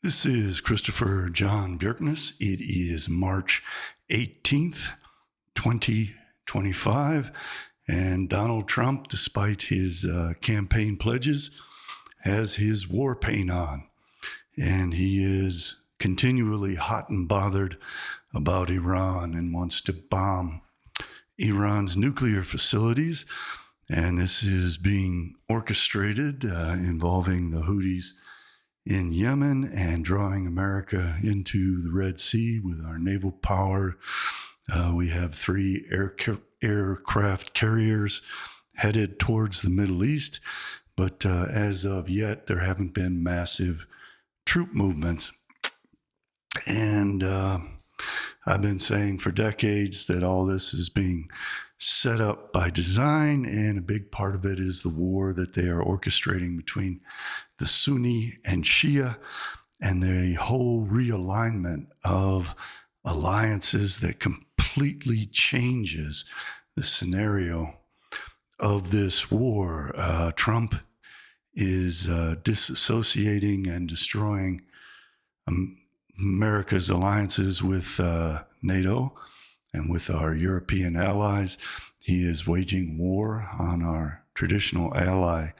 This is Christopher John Bjerknes. It is March 18th, 2025, and Donald Trump, despite his campaign pledges, has his war paint on, and he is continually hot and bothered about Iran and wants to bomb Iran's nuclear facilities, and this is being orchestrated involving the Houthis in Yemen and drawing America into the Red Sea with our naval power. We have 3 aircraft carriers headed towards the Middle East, but as of yet, there haven't been massive troop movements. And I've been saying for decades that all this is being set up by design, and a big part of it is the war that they are orchestrating between the Sunni and Shia, and the whole realignment of alliances that completely changes the scenario of this war. Trump is disassociating and destroying America's alliances with NATO and with our European allies. He is waging war on our traditional ally,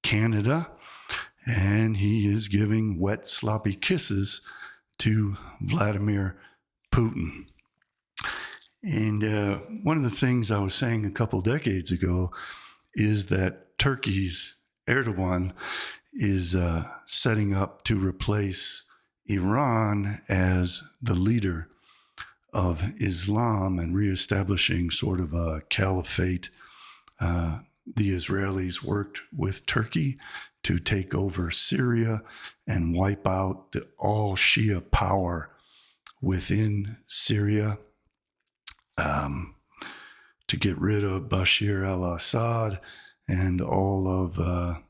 Canada, and he is giving wet, sloppy kisses to Vladimir Putin. And one of the things I was saying a couple decades ago is that Turkey's Erdogan is setting up to replace Iran as the leader of Islam and reestablishing sort of a caliphate. The Israelis worked with Turkey to take over Syria and wipe out all Shia power within Syria, to get rid of Bashar al-Assad and all of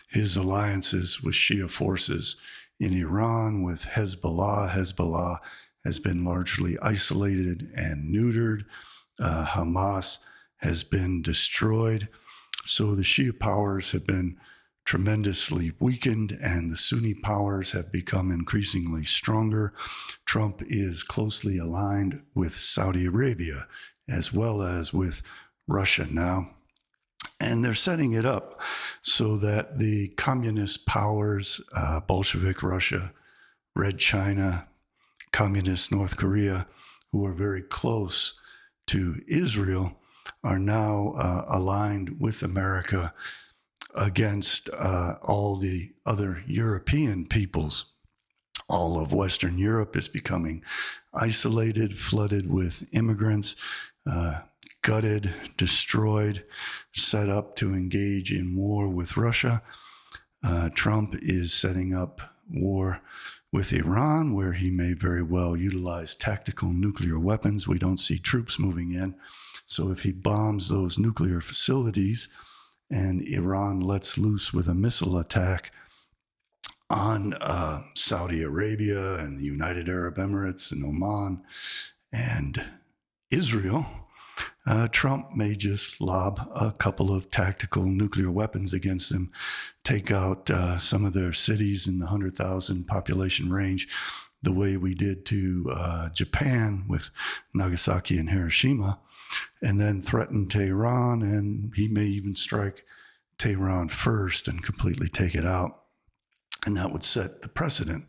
his alliances with Shia forces in Iran with Hezbollah. Hezbollah has been largely isolated and neutered. Hamas has been destroyed. So the Shia powers have been tremendously weakened, and the Sunni powers have become increasingly stronger. Trump is closely aligned with Saudi Arabia as well as with Russia now. And they're setting it up so that the communist powers, Bolshevik Russia, Red China, Communist North Korea, who are very close to Israel, are now aligned with America against all the other European peoples. All of Western Europe is becoming isolated, flooded with immigrants, gutted, destroyed, set up to engage in war with Russia. Trump is setting up war with Iran, where he may very well utilize tactical nuclear weapons. We don't see troops moving in. So if he bombs those nuclear facilities and Iran lets loose with a missile attack on Saudi Arabia and the United Arab Emirates and Oman and Israel, Trump may just lob a couple of tactical nuclear weapons against them, take out some of their cities in the 100,000 population range, the way we did to Japan with Nagasaki and Hiroshima, and then threaten Tehran, and he may even strike Tehran first and completely take it out. And that would set the precedent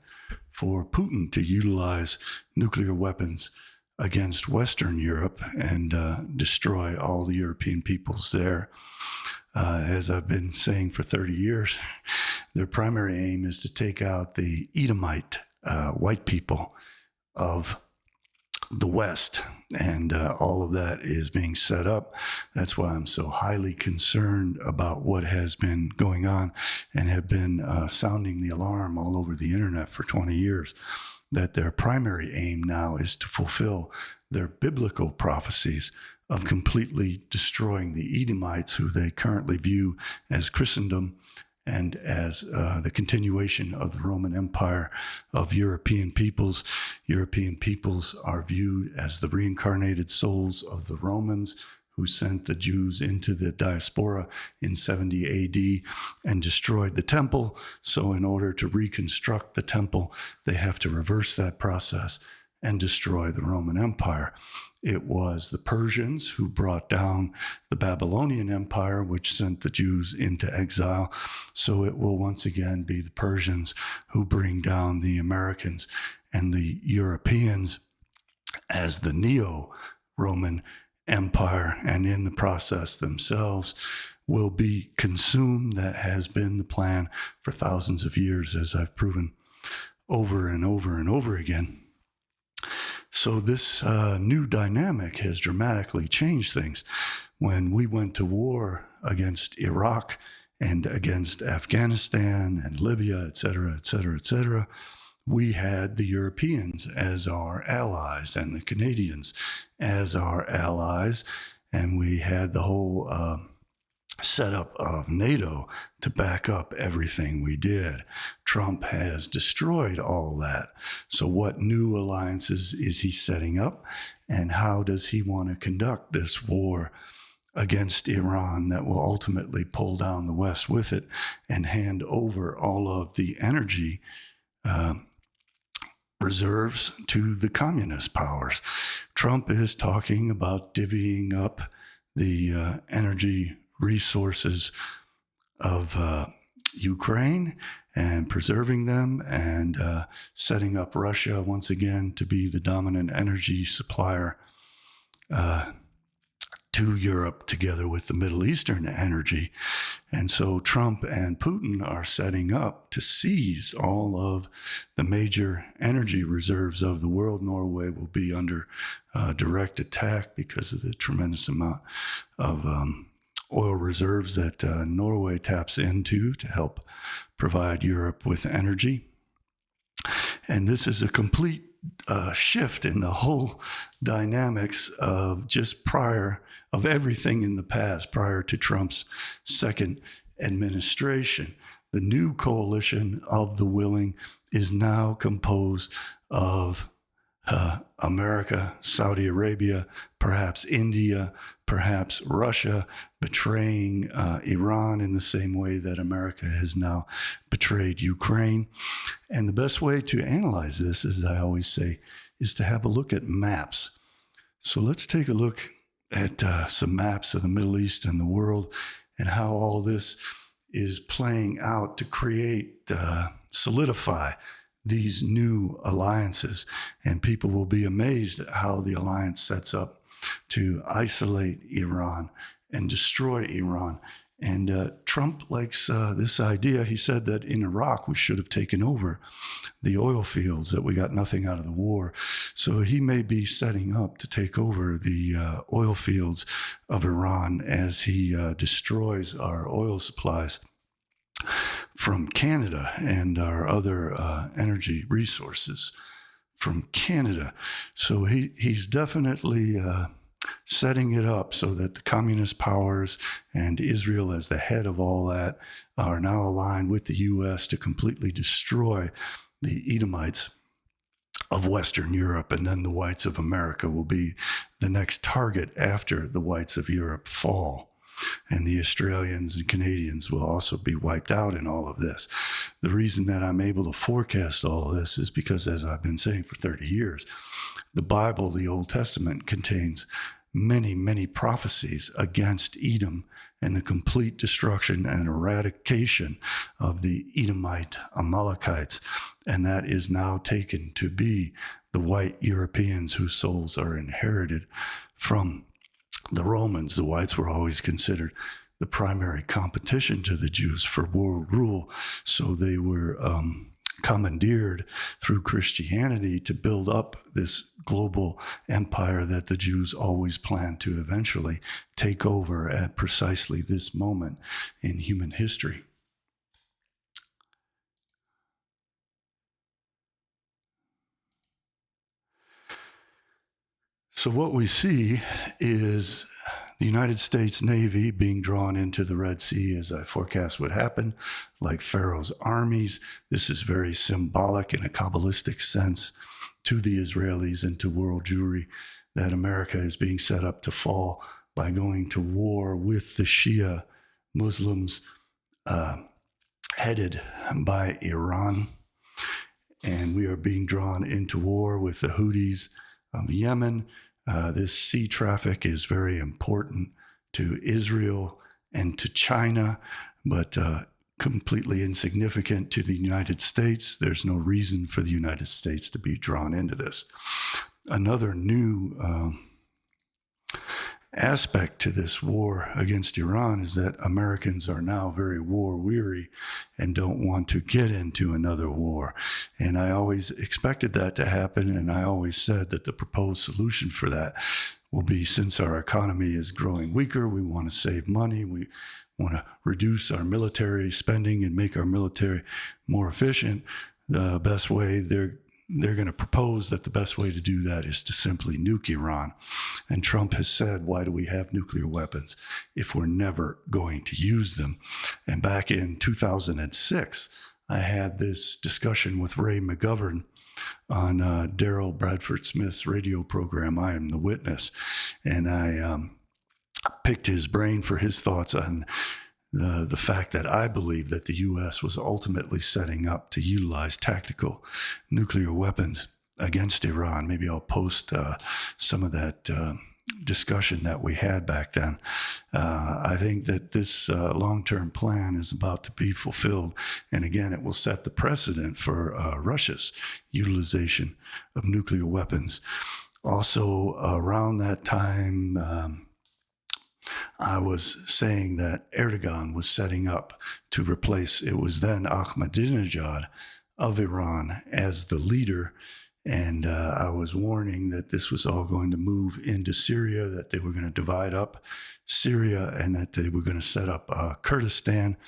for Putin to utilize nuclear weapons against Western Europe and destroy all the European peoples there. As I've been saying for 30 years, their primary aim is to take out the Edomite white people of the West, and all of that is being set up. That's why I'm so highly concerned about what has been going on and have been sounding the alarm all over the internet for 20 years, that their primary aim now is to fulfill their biblical prophecies of completely destroying the Edomites, who they currently view as Christendom and as the continuation of the Roman Empire of European peoples. European peoples are viewed as the reincarnated souls of the Romans, who sent the Jews into the diaspora in 70 AD and destroyed the temple. So in order to reconstruct the temple, they have to reverse that process and destroy the Roman Empire. It was the Persians who brought down the Babylonian Empire, which sent the Jews into exile. So it will once again be the Persians who bring down the Americans and the Europeans as the Neo-Roman Empire, and in the process themselves will be consumed. That has been the plan for thousands of years, as I've proven over and over and over again. So this new dynamic has dramatically changed things. When we went to war against Iraq and against Afghanistan and Libya, et cetera, et cetera, et cetera, we had the Europeans as our allies and the Canadians as our allies, and we had the whole setup of NATO to back up everything we did. Trump has destroyed all that. So what new alliances is he setting up, and how does he want to conduct this war against Iran that will ultimately pull down the West with it and hand over all of the energy reserves to the communist powers? Trump is talking about divvying up the energy resources of Ukraine and preserving them, and setting up Russia once again to be the dominant energy supplier to Europe, together with the Middle Eastern energy. And so Trump and Putin are setting up to seize all of the major energy reserves of the world. Norway will be under direct attack because of the tremendous amount of oil reserves that Norway taps into to help provide Europe with energy. And this is a complete shift in the whole dynamics of just prior of everything in the past, prior to Trump's second administration. The new coalition of the willing is now composed of America, Saudi Arabia, perhaps India, perhaps Russia, betraying Iran in the same way that America has now betrayed Ukraine. And the best way to analyze this, as I always say, is to have a look at maps. So let's take a look at some maps of the Middle East and the world, and how all this is playing out to create, solidify these new alliances. And people will be amazed at how the alliance sets up to isolate Iran and destroy Iran. And Trump likes this idea. He said that in Iraq, we should have taken over the oil fields, that we got nothing out of the war. So he may be setting up to take over the oil fields of Iran as he destroys our oil supplies from Canada and our other energy resources from Canada. So he's definitely setting it up so that the communist powers and Israel as the head of all that are now aligned with the U.S. to completely destroy the Edomites of Western Europe, and then the whites of America will be the next target after the whites of Europe fall. And the Australians and Canadians will also be wiped out in all of this. The reason that I'm able to forecast all of this is because, as I've been saying for 30 years, the Bible, the Old Testament, contains many, many prophecies against Edom and the complete destruction and eradication of the Edomite Amalekites. And that is now taken to be the white Europeans whose souls are inherited from the Romans. The whites were always considered the primary competition to the Jews for world rule. So they were commandeered through Christianity to build up this global empire that the Jews always planned to eventually take over at precisely this moment in human history. So what we see is the United States Navy being drawn into the Red Sea, as I forecast would happen, like Pharaoh's armies. This is very symbolic in a Kabbalistic sense to the Israelis and to world Jewry, that America is being set up to fall by going to war with the Shia Muslims headed by Iran. And we are being drawn into war with the Houthis of Yemen. This sea traffic is very important to Israel and to China, but completely insignificant to the United States. There's no reason for the United States to be drawn into this. Another new aspect to this war against Iran is that Americans are now very war weary and don't want to get into another war. And I always expected that to happen, and I always said that the proposed solution for that will be, since our economy is growing weaker, we want to save money, we want to reduce our military spending and make our military more efficient. The best way they're going to propose that the best way to do that is to simply nuke Iran. And Trump has said, why do we have nuclear weapons if we're never going to use them? And back in 2006, I had this discussion with Ray McGovern on Daryl Bradford Smith's radio program, I Am the Witness. And I picked his brain for his thoughts on the fact that I believe that the U.S. was ultimately setting up to utilize tactical nuclear weapons against Iran. Maybe I'll post some of that discussion that we had back then. I think that this long-term plan is about to be fulfilled. And again, it will set the precedent for Russia's utilization of nuclear weapons. Also, around that time, I was saying that Erdogan was setting up to replace, it was then Ahmadinejad of Iran as the leader. And I was warning that this was all going to move into Syria, that they were going to divide up Syria, and that they were going to set up Kurdistan.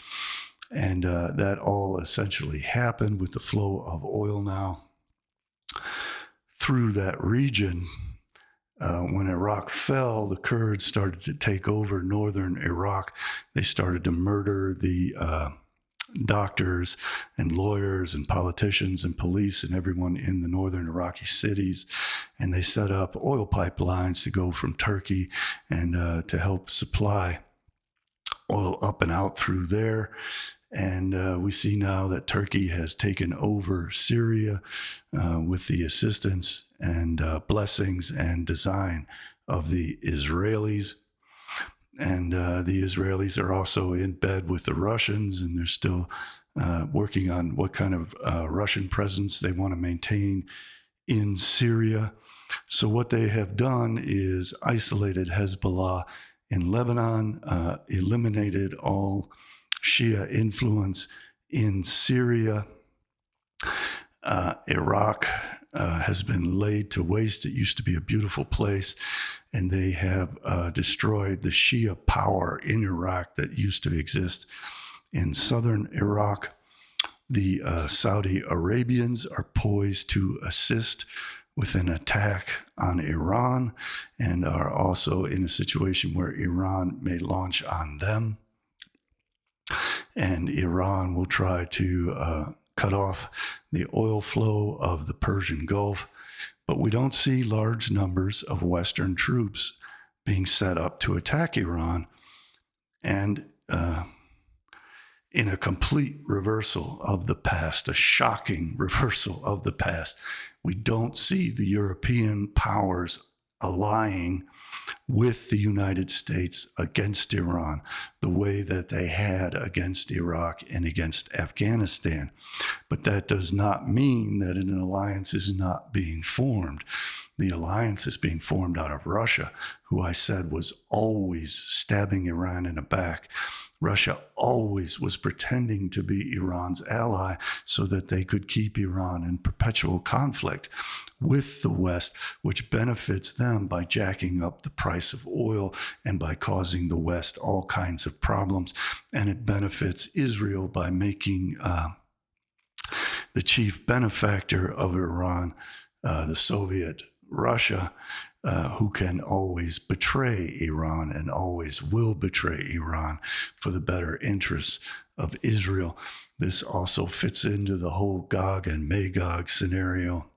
And that all essentially happened with the flow of oil now through that region. When Iraq fell, the Kurds started to take over northern Iraq. They started to murder the doctors and lawyers and politicians and police and everyone in the northern Iraqi cities. And they set up oil pipelines to go from Turkey and to help supply oil up and out through there. And we see now that Turkey has taken over Syria with the assistance and blessings and design of the Israelis. And the Israelis are also in bed with the Russians, and they're still working on what kind of Russian presence they want to maintain in Syria. So what they have done is isolated Hezbollah in Lebanon, eliminated all Shia influence in Syria. Iraq has been laid to waste. It used to be a beautiful place, and they have destroyed the Shia power in Iraq that used to exist in southern Iraq. The Saudi Arabians are poised to assist with an attack on Iran and are also in a situation where Iran may launch on them. And Iran will try to cut off the oil flow of the Persian Gulf. But we don't see large numbers of Western troops being set up to attack Iran. And in a complete reversal of the past, a shocking reversal of the past, we don't see the European powers allying with the United States against Iran the way that they had against Iraq and against Afghanistan. But that does not mean that an alliance is not being formed. The alliance is being formed out of Russia, who I said was always stabbing Iran in the back. Russia always was pretending to be Iran's ally so that they could keep Iran in perpetual conflict with the West, which benefits them by jacking up the price of oil and by causing the West all kinds of problems. And it benefits Israel by making the chief benefactor of Iran, the Soviet Russia, who can always betray Iran and always will betray Iran for the better interests of Israel. This also fits into the whole Gog and Magog scenario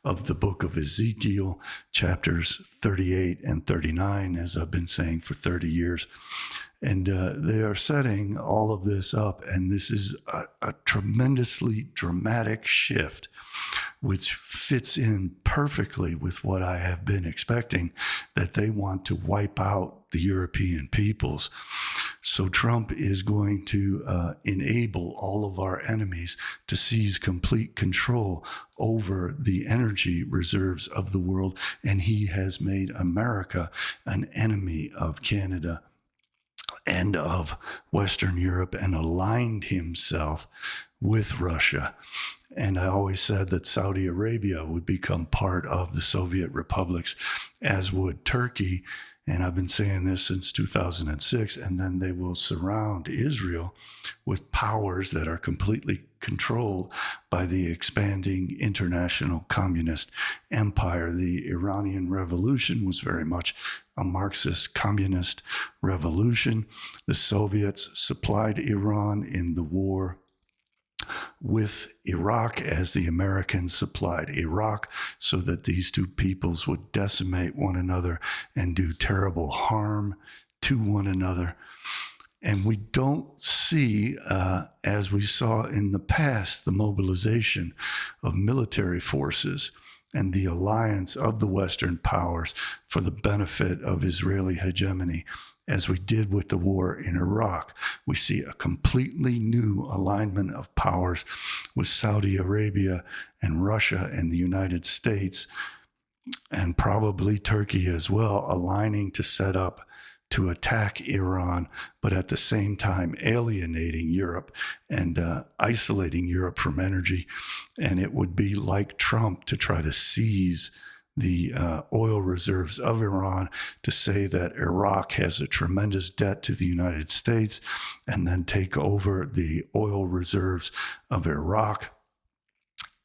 of the book of Ezekiel, chapters 38 and 39, as I've been saying for 30 years. And they are setting all of this up, and this is a tremendously dramatic shift, which fits in perfectly with what I have been expecting, that they want to wipe out the European peoples. So Trump is going to enable all of our enemies to seize complete control over the energy reserves of the world, and he has made America an enemy of Canada and of Western Europe, and aligned himself with Russia. And I always said that Saudi Arabia would become part of the Soviet republics, as would Turkey. And I've been saying this since 2006. And then they will surround Israel with powers that are completely controlled by the expanding international communist empire. The Iranian Revolution was very much a Marxist communist revolution. The Soviets supplied Iran in the war with Iraq, as the Americans supplied Iraq, so that these two peoples would decimate one another and do terrible harm to one another. And we don't see, as we saw in the past, the mobilization of military forces and the alliance of the Western powers for the benefit of Israeli hegemony, as we did with the war in Iraq. We see a completely new alignment of powers with Saudi Arabia and Russia and the United States, and probably Turkey as well, aligning to set up to attack Iran, but at the same time alienating Europe and isolating Europe from energy. And it would be like Trump to try to seize the oil reserves of Iran, to say that Iraq has a tremendous debt to the United States, and then take over the oil reserves of Iraq.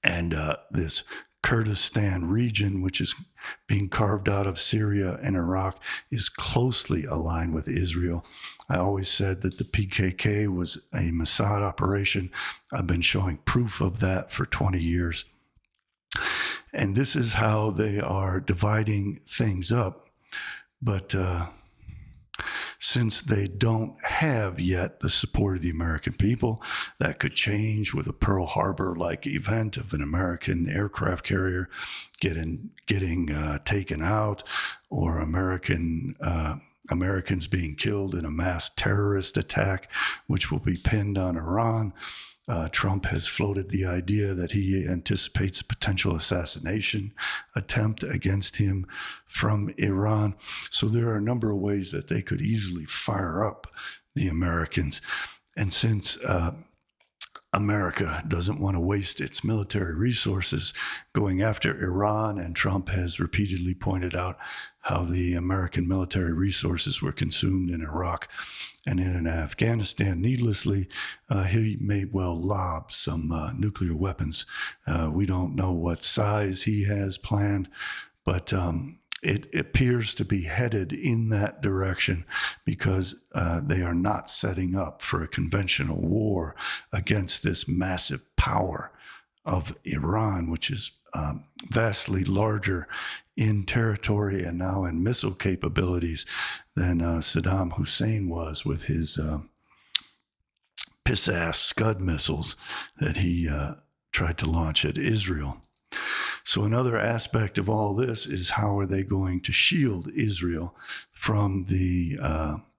And this Kurdistan region, which is being carved out of Syria and Iraq, is closely aligned with Israel. I always said that the PKK was a Mossad operation. I've been showing proof of that for 20 years. And this is how they are dividing things up. But since they don't have yet the support of the American people, that could change with a Pearl Harbor-like event of an American aircraft carrier getting taken out, or Americans being killed in a mass terrorist attack, which will be pinned on Iran. Trump has floated the idea that he anticipates a potential assassination attempt against him from Iran. So there are a number of ways that they could easily fire up the Americans. And since America doesn't want to waste its military resources going after Iran, and Trump has repeatedly pointed out how the American military resources were consumed in Iraq and in Afghanistan needlessly, he may well lob some nuclear weapons. We don't know what size he has planned, but it appears to be headed in that direction, because they are not setting up for a conventional war against this massive power of Iran, which is vastly larger in territory and now in missile capabilities than Saddam Hussein was with his piss-ass Scud missiles that he tried to launch at Israel. So another aspect of all this is, how are they going to shield Israel from the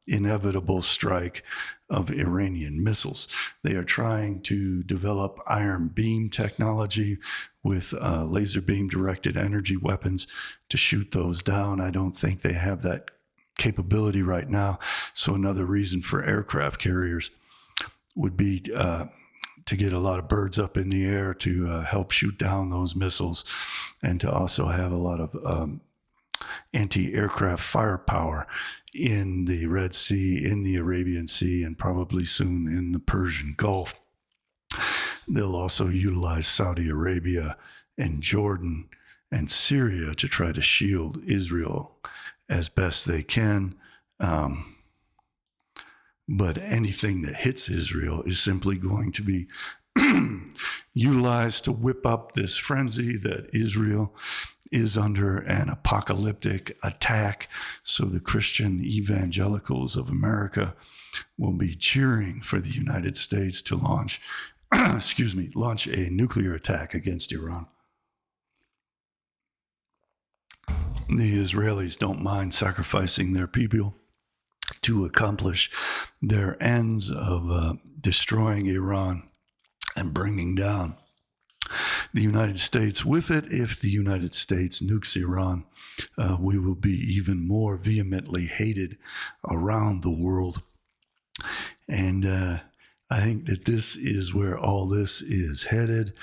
inevitable strike of Iranian missiles? They are trying to develop iron beam technology with laser beam directed energy weapons to shoot those down. I don't think they have that capability right now. So another reason for aircraft carriers would be to get a lot of birds up in the air to help shoot down those missiles, and to also have a lot of anti-aircraft firepower in the Red Sea, in the Arabian Sea, and probably soon in the Persian Gulf. They'll also utilize Saudi Arabia and Jordan and Syria to try to shield Israel as best they can. But anything that hits Israel is simply going to be utilized to whip up this frenzy that Israel is under an apocalyptic attack. So the Christian evangelicals of America will be cheering for the United States to launch a nuclear attack against Iran. The Israelis don't mind sacrificing their people to accomplish their ends of destroying Iran and bringing down the United States with it. If the United States nukes Iran, we will be even more vehemently hated around the world. And I think that this is where all this is headed.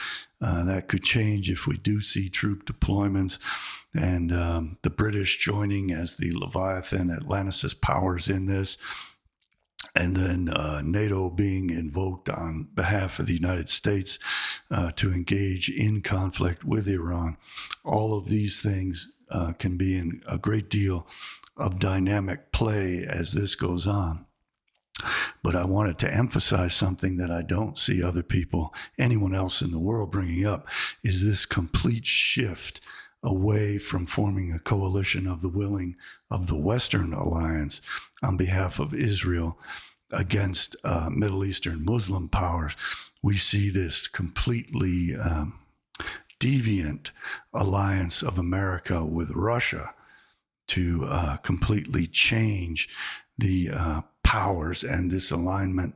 That could change if we do see troop deployments and the British joining as the Leviathan Atlantis powers in this, and then NATO being invoked on behalf of the United States to engage in conflict with Iran. All of these things can be in a great deal of dynamic play as this goes on. But I wanted to emphasize something that I don't see other people, anyone else in the world bringing up, is this complete shift away from forming a coalition of the willing of the Western alliance on behalf of Israel against Middle Eastern Muslim powers. We see this completely deviant alliance of America with Russia to completely change the powers, and this alignment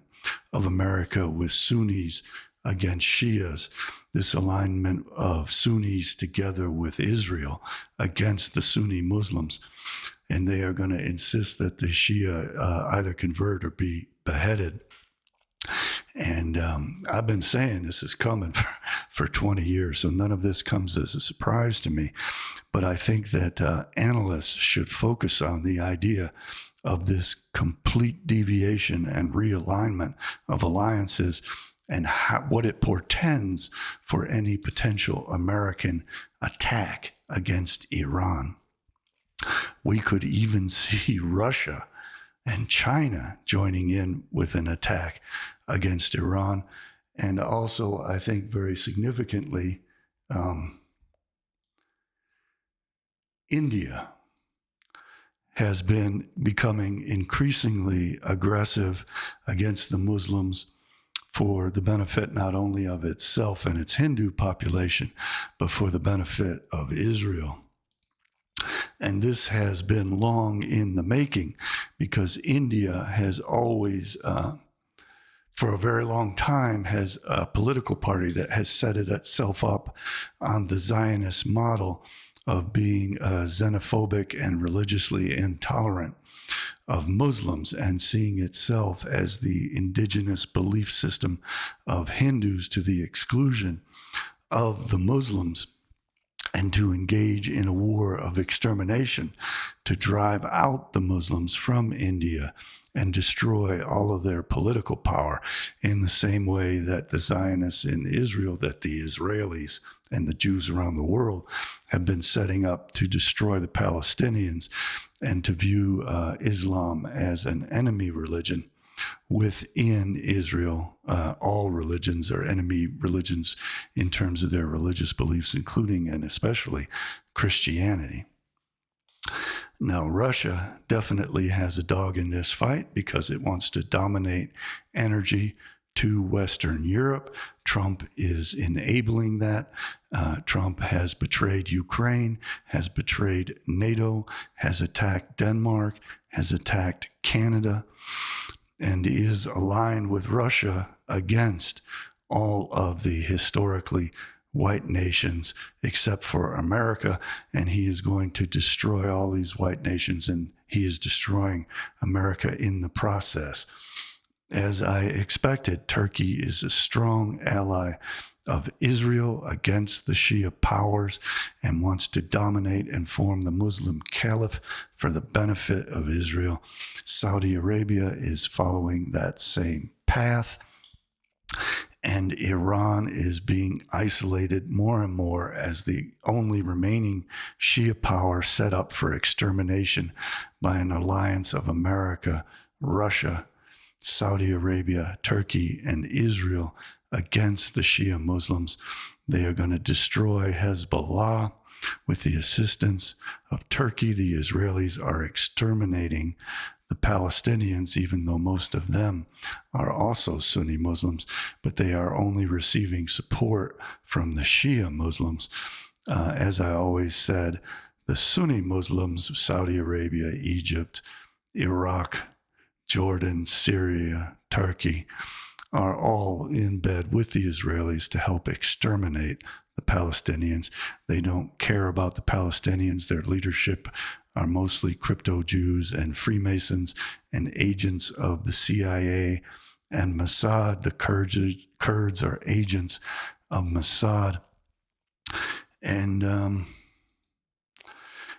of America with Sunnis against Shias, this alignment of Sunnis together with Israel against the Sunni Muslims. And they are going to insist that the Shia either convert or be beheaded. And I've been saying this is coming for 20 years, so none of this comes as a surprise to me. But I think that analysts should focus on the idea of this complete deviation and realignment of alliances and what it portends for any potential American attack against Iran. We could even see Russia and China joining in with an attack against Iran. And also, I think very significantly, India has been becoming increasingly aggressive against the Muslims for the benefit not only of itself and its Hindu population, but for the benefit of Israel. And this has been long in the making because India has always, for a very long time, has a political party that has set itself up on the Zionist model of being xenophobic and religiously intolerant of Muslims, and seeing itself as the indigenous belief system of Hindus to the exclusion of the Muslims, and to engage in a war of extermination to drive out the Muslims from India and destroy all of their political power in the same way that the Zionists in Israel, that the Israelis and the Jews around the world have been setting up to destroy the Palestinians and to view Islam as an enemy religion within Israel. All religions are enemy religions in terms of their religious beliefs, including and especially Christianity. Now, Russia definitely has a dog in this fight because it wants to dominate energy to Western Europe. Trump is enabling that. Trump has betrayed Ukraine, has betrayed NATO, has attacked Denmark, has attacked Canada, and is aligned with Russia against all of the historically white nations except for America, and he is going to destroy all these white nations, and he is destroying America in the process. As I expected, Turkey is a strong ally of Israel against the Shia powers and wants to dominate and form the Muslim Caliph for the benefit of Israel. Saudi Arabia is following that same path. And Iran is being isolated more and more as the only remaining Shia power set up for extermination by an alliance of America, Russia, Saudi Arabia, Turkey, and Israel against the Shia Muslims. They are going to destroy Hezbollah. With the assistance of Turkey, the Israelis are exterminating the Palestinians, even though most of them are also Sunni Muslims, but they are only receiving support from the Shia Muslims. As I always said, the Sunni Muslims, Saudi Arabia, Egypt, Iraq, Jordan, Syria, Turkey, are all in bed with the Israelis to help exterminate the Palestinians. They don't care about the Palestinians. Their leadership are mostly crypto-Jews and Freemasons and agents of the CIA and Mossad. The Kurds are agents of Mossad. And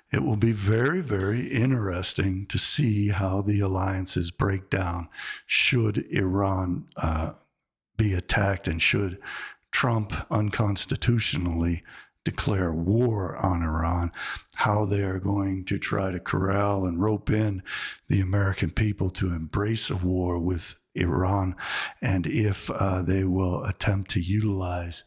it will be very, very interesting to see how the alliances break down should Iran be attacked, and should Trump unconstitutionally declare war on Iran, how they are going to try to corral and rope in the American people to embrace a war with Iran, and if they will attempt to utilize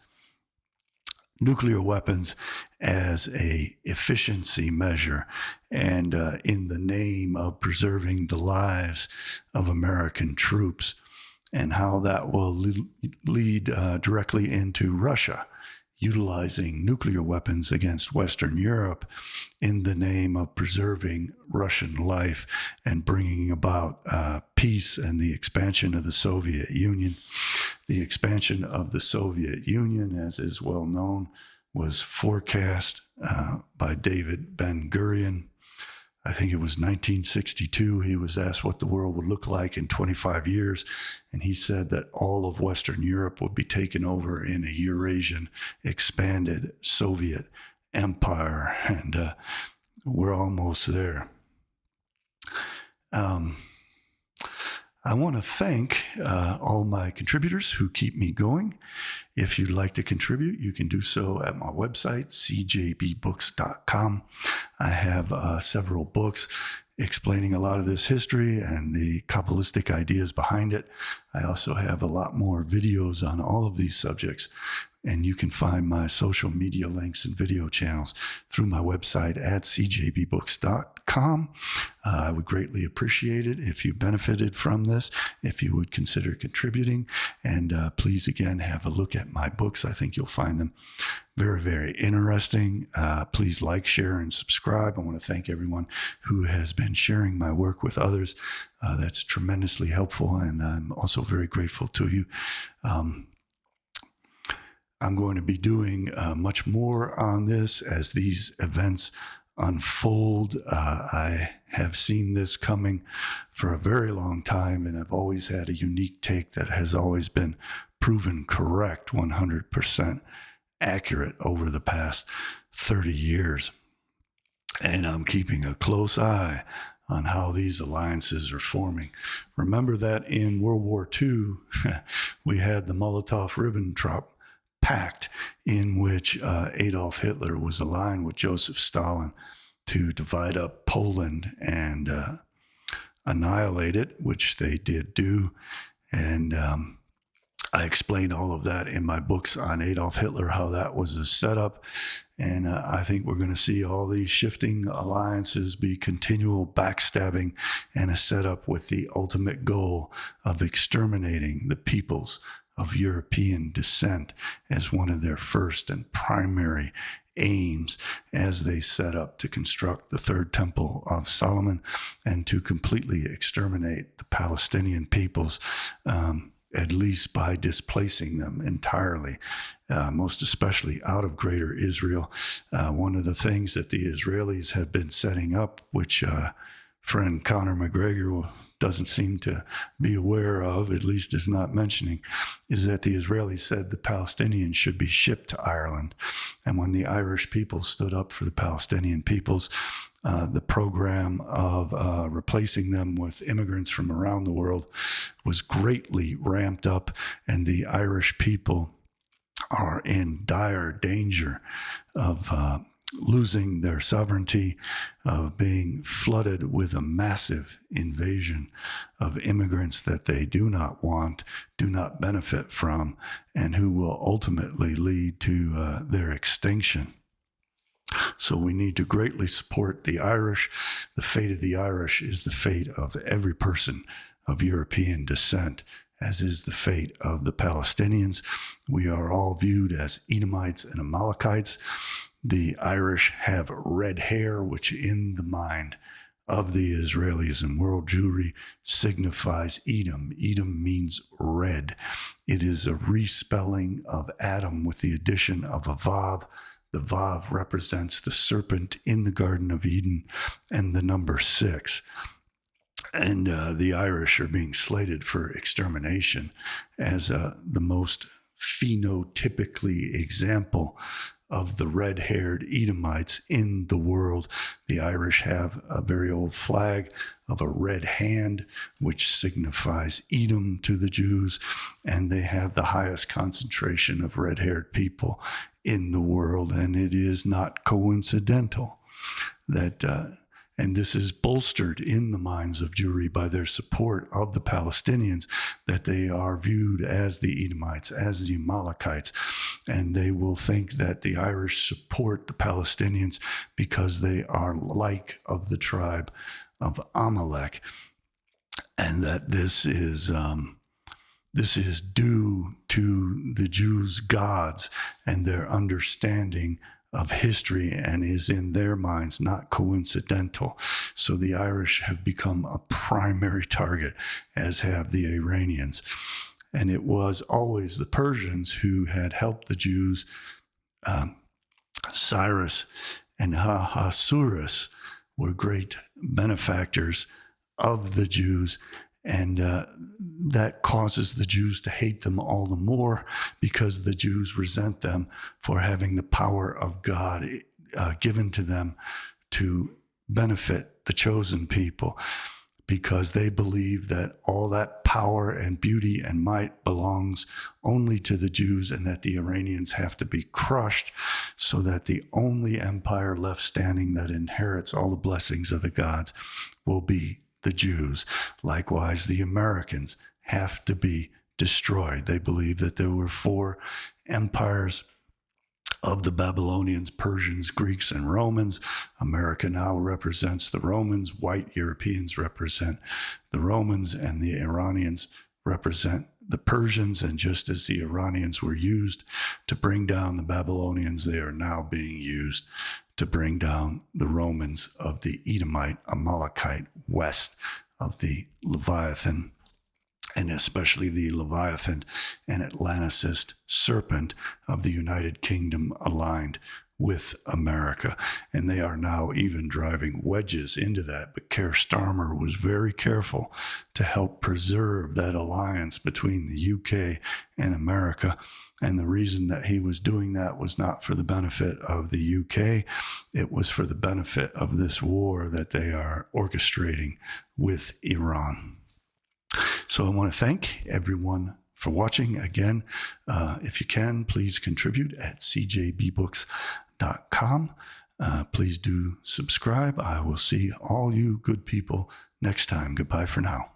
nuclear weapons as a efficiency measure, and in the name of preserving the lives of American troops, and how that will lead directly into Russia utilizing nuclear weapons against Western Europe in the name of preserving Russian life and bringing about peace and the expansion of the Soviet Union. The expansion of the Soviet Union, as is well known, was forecast by David Ben-Gurion. I think it was 1962. He was asked what the world would look like in 25 years, and he said that all of Western Europe would be taken over in a Eurasian expanded Soviet empire, and we're almost there. I want to thank all my contributors who keep me going. If you'd like to contribute, you can do so at my website, CJBBooks.com. I have several books explaining a lot of this history and the Kabbalistic ideas behind it. I also have a lot more videos on all of these subjects, and you can find my social media links and video channels through my website at CJBBooks.com. I would greatly appreciate it if you benefited from this, if you would consider contributing, and please again have a look at my books. I think you'll find them very, very interesting. Please like, share, and subscribe. I want to thank everyone who has been sharing my work with others. That's tremendously helpful, and I'm also very grateful to you. I'm going to be doing much more on this as these events unfold. I have seen this coming for a very long time, and I've always had a unique take that has always been proven correct, 100% accurate over the past 30 years. And I'm keeping a close eye on how these alliances are forming. Remember that in World War II, we had the Molotov-Ribbentrop Pact, in which Adolf Hitler was aligned with Joseph Stalin to divide up Poland and annihilate it, which they did do. And I explained all of that in my books on Adolf Hitler, how that was a setup. And I think we're going to see all these shifting alliances be continual backstabbing and a setup with the ultimate goal of exterminating the peoples of European descent as one of their first and primary aims as they set up to construct the Third Temple of Solomon and to completely exterminate the Palestinian peoples, at least by displacing them entirely, most especially out of Greater Israel. One of the things that the Israelis have been setting up, which friend Conor McGregor doesn't seem to be aware of, at least is not mentioning, is that the Israelis said the Palestinians should be shipped to Ireland. And when the Irish people stood up for the Palestinian peoples, the program of replacing them with immigrants from around the world was greatly ramped up, and the Irish people are in dire danger of losing their sovereignty, of being flooded with a massive invasion of immigrants that they do not want, do not benefit from, and who will ultimately lead to their extinction. So we need to greatly support the Irish. The fate of the Irish is the fate of every person of European descent, as is the fate of the Palestinians. We are all viewed as Edomites and Amalekites. The Irish have red hair, which in the mind of the Israelis and world Jewry signifies Edom. Edom means red. It is a respelling of Adam with the addition of a Vav. The Vav represents the serpent in the Garden of Eden and the number 6. And the Irish are being slated for extermination as the most phenotypically example of the red-haired Edomites in the world. The Irish have a very old flag of a red hand, which signifies Edom to the Jews, and they have the highest concentration of red-haired people in the world, and it is not coincidental that and this is bolstered in the minds of Jewry by their support of the Palestinians, that they are viewed as the Edomites, as the Amalekites, and they will think that the Irish support the Palestinians because they are like of the tribe of Amalek, and that this is due to the Jews' gods and their understanding of history, and is in their minds not coincidental. So the Irish have become a primary target, as have the Iranians. And it was always the Persians who had helped the Jews. Cyrus and Ahasuerus were great benefactors of the Jews, and that causes the Jews to hate them all the more, because the Jews resent them for having the power of God given to them to benefit the chosen people, because they believe that all that power and beauty and might belongs only to the Jews, and that the Iranians have to be crushed so that the only empire left standing that inherits all the blessings of the gods will be the Jews. Likewise, the Americans have to be destroyed. They believe that there were 4 empires of the Babylonians, Persians, Greeks, and Romans. America now represents the Romans. White Europeans represent the Romans, and the Iranians represent the Persians. And just as the Iranians were used to bring down the Babylonians, they are now being used to bring down the Romans of the Edomite, Amalekite west of the Leviathan, and especially the Leviathan and Atlanticist serpent of the United Kingdom aligned with America. And they are now even driving wedges into that. But Keir Starmer was very careful to help preserve that alliance between the UK and America. And the reason that he was doing that was not for the benefit of the UK. It was for the benefit of this war that they are orchestrating with Iran. So I want to thank everyone for watching. Again, if you can, please contribute at CJBBooks.com. Please do subscribe. I will see all you good people next time. Goodbye for now.